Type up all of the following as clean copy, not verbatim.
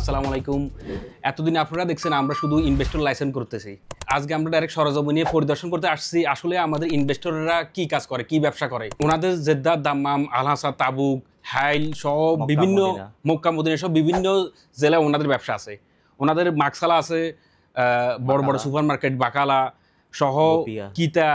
আসসালামু আলাইকুম। এতদিন আপনারা দেখছেন আমরা শুধু ইনভেস্টর লাইসেন্স করতেছি। আজকে আমরা ডাইরেক্ট সরজমিনে পরিদর্শন করতে আসছি আসলে আমাদের ইনভেস্টররা কি কাজ করে, কি ব্যবসা করে। ওনাদের জেদ্দা, দাম্মাম, আল হাসা, তাবুক, হাইল সব বিভিন্ন মক্কা মদিনা সব বিভিন্ন জেলায় ওনাদের ব্যবসা আছে। ওনাদের মাকসালা আছে, বড় বড় সুপার মার্কেট, বাকালা সহ কিতা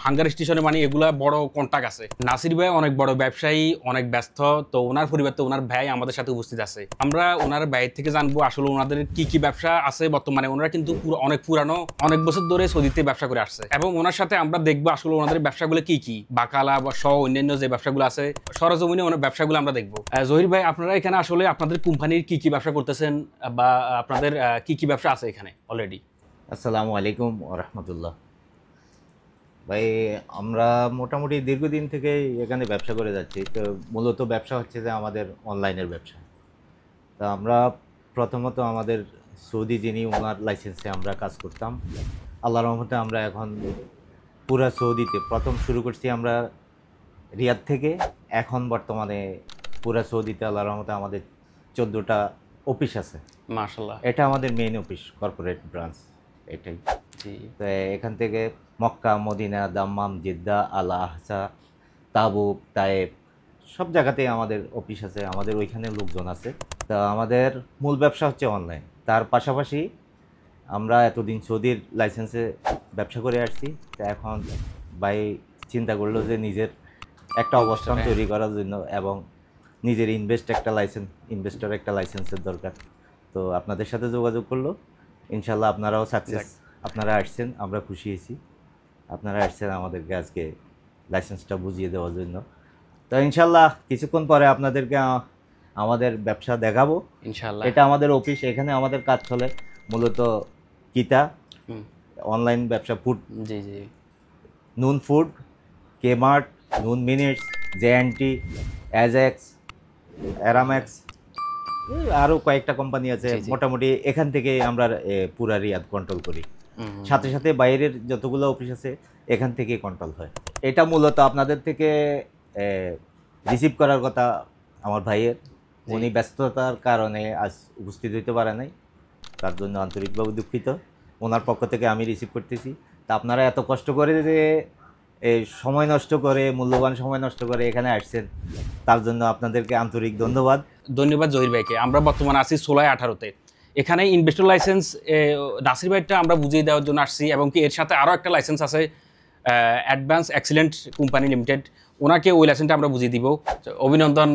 হাঙ্গার স্টেশনে, মানে এগুলা বড় কন্টাক্ট আছে। নাসির ভাই অনেক বড় ব্যবসায়ী, অনেক ব্যস্ত, তো ওনার পরিবর্তে ওনার ভাই আমাদের সাথে উপস্থিত আছে। আমরা ওনার ভাইয়ের থেকে জানবো আসলে ওনাদের কি কি ব্যবসা আছে বর্তমানে। ওনারা কিন্তু অনেক পুরানো, অনেক বছর ধরে সৌদিতে ব্যবসা করে আসছে, এবং ওনার সাথে আমরা দেখবো আসলে ওনাদের ব্যবসাগুলো কি কি, বাকালা বা সহ অন্যান্য যে ব্যবসাগুলো আছে সরজমিনে ওনার ব্যবসাগুলো আমরা দেখবো। জহির ভাই, আপনারা এখানে আসলে আপনাদের কোম্পানির কি কি ব্যবসা করতেছেন বা আপনাদের কি কি ব্যবসা আছে এখানে অলরেডি? আসসালামু আলাইকুম ওয়া রাহমাতুল্লাহ। ভাই, আমরা মোটামুটি দীর্ঘদিন থেকে এখানে ব্যবসা করে যাচ্ছি। তো মূলত ব্যবসা হচ্ছে যে আমাদের অনলাইনের ব্যবসা। তা আমরা প্রথমত আমাদের সৌদি যিনি ওনার লাইসেন্সে আমরা কাজ করতাম, আল্লাহর রহমতে আমরা এখন পুরা সৌদিতে প্রথম শুরু করছি আমরা রিয়াদ থেকে। এখন বর্তমানে পুরা সৌদিতে আল্লাহর রহমতে আমাদের 14টা অফিস আছে। মাশাআল্লাহ, এটা আমাদের মেইন অফিস, কর্পোরেট ব্রাঞ্চ এটাই। তো এখান থেকে মক্কা, মদিনা, দাম্মাম, জেদ্দা, আল আহসা, তাবুক, তায়েব সব জায়গাতেই আমাদের অফিস আছে, আমাদের ওইখানে লোকজন আছে। তা আমাদের মূল ব্যবসা হচ্ছে অনলাইন। তার পাশাপাশি আমরা এতদিন সৌদির লাইসেন্সে ব্যবসা করে আসছি। তা এখন ভাই চিন্তা করলো যে নিজের একটা অবস্থান তৈরি করার জন্য এবং নিজের ইনভেস্টর একটা লাইসেন্সের দরকার। তো আপনাদের সাথে যোগাযোগ করলো। ইনশাল্লাহ আপনারাও সাকসেস। আপনারা আসছেন, আমরা খুশি হয়েছি। আপনারা আসছেন আমাদেরকে আজকে লাইসেন্সটা বুঝিয়ে দেওয়ার জন্য। তো ইনশাল্লাহ কিছুক্ষণ পরে আপনাদেরকে আমাদের ব্যবসা দেখাবো। ইনশাল্লাহ এটা আমাদের অফিস, এখানে আমাদের কাজ চলে মূলত কিতা অনলাইন ব্যবসা, ফুড, জি জি, নুন ফুড, কেমার্ট, নুন মিনিটস, জেএনটি, অ্যাজেক্স, অ্যারাম্যাক্স, আরও কয়েকটা কোম্পানি আছে। মোটামুটি এখান থেকে আমরা পুরা রিয়াদ কন্ট্রোল করি। সাথে সাথে বাইরের যতগুলো অফিস আছে এখান থেকেই কন্ট্রোল হয়। এটা মূলত আপনাদের থেকে রিসিভ করার কথা আমার ভাইয়ের, উনি ব্যস্ততার কারণে আজ উপস্থিত হইতে পারে নাই, তার জন্য আন্তরিকভাবে দুঃখিত। ওনার পক্ষ থেকে আমি রিসিভ করতেছি। তা আপনারা এত কষ্ট করে যে সময় নষ্ট করে, মূল্যবান সময় নষ্ট করে এখানে আসছেন, তার জন্য আপনাদেরকে আন্তরিক ধন্যবাদ। ধন্যবাদ জহির ভাইকে। আমরা বর্তমানে আছি 16/18-তে। এখানে ইনভেস্টর লাইসেন্স নাসির ভাইটা আমরা বুঝিয়ে দেওয়ার জন্য আসছি, এবং কি এর সাথে আরও একটা লাইসেন্স আছে অ্যাডভান্স এক্সিলেন্ট কোম্পানি লিমিটেড, ওনাকে ওই লাইসেন্সটা আমরা বুঝিয়ে দিব। অভিনন্দন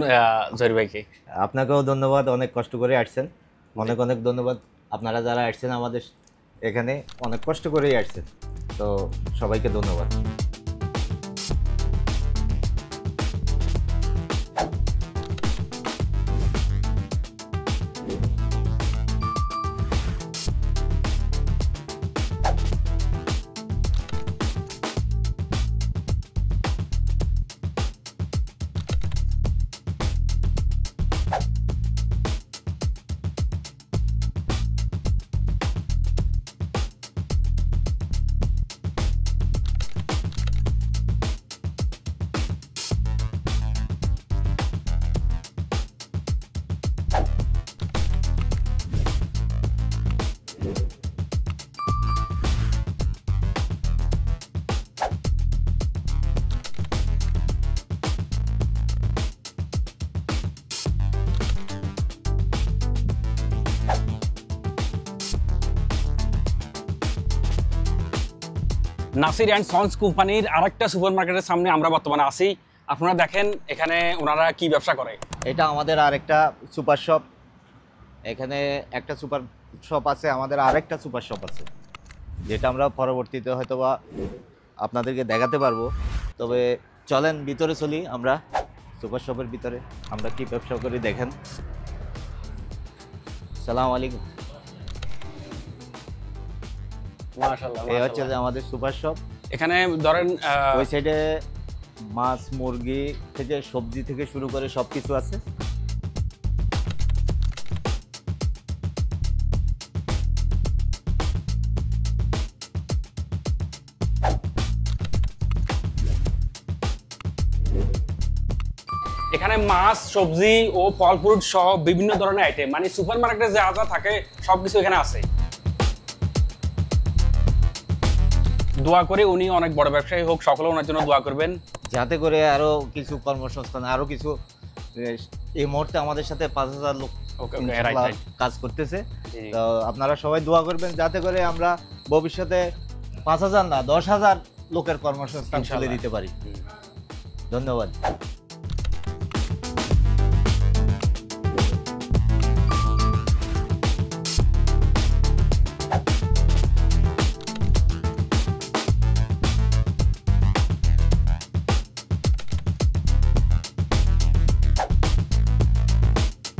জহির ভাইকে। আপনাকেও ধন্যবাদ, অনেক কষ্ট করে আসছেন। অনেক অনেক ধন্যবাদ। আপনারা যারা আসছেন আমাদের এখানে অনেক কষ্ট করেই আসছেন, তো সবাইকে ধন্যবাদ। নাসির অ্যান্ড সন্স কোম্পানির আরেকটা সুপার মার্কেটের সামনে আমরা বর্তমানে আছি। আপনারা দেখেন এখানে ওনারা কি ব্যবসা করে। এটা আমাদের আরেকটা সুপার শপ। এখানে একটা সুপার শপ আছে, আমাদের আরেকটা সুপার শপ আছে, যেটা আমরা পরবর্তীতে হয়তোবা আপনাদেরকে দেখাতে পারবো। তবে চলেন ভিতরে চলি, আমরা সুপার শপের ভিতরে আমরা কি ব্যবসা করি দেখেন। সালাম আলাইকুম। মাশাআল্লাহ, এই হচ্ছে যে আমাদের সুপার শপ। এখানে ধরেন ওই সাইডে মাছ, মুরগি থেকে সবজি থেকে শুরু করে সব কিছু আছে। এখানে মাছ, সবজি ও ফল ফ্রুট সহ বিভিন্ন ধরনের আইটেম, মানে সুপার মার্কেটে যা যা থাকে সবকিছু এখানে আছে। দোয়া করে উনি অনেক বড় ব্যবসায়ী হোক, সকলে ওনার জন্য দোয়া করবেন। যাতে করে আরো কিছু কর্মসংস্থান, আরো কিছু এই মুহূর্তে আমাদের সাথে 5,000 লোক ইনশাআল্লাহ কাজ করতেছে। তো আপনারা সবাই দোয়া করবেন যাতে করে আমরা ভবিষ্যতে 5,000 না 10,000 লোকের কর্মসংস্থান খুলে দিতে পারি। ধন্যবাদ।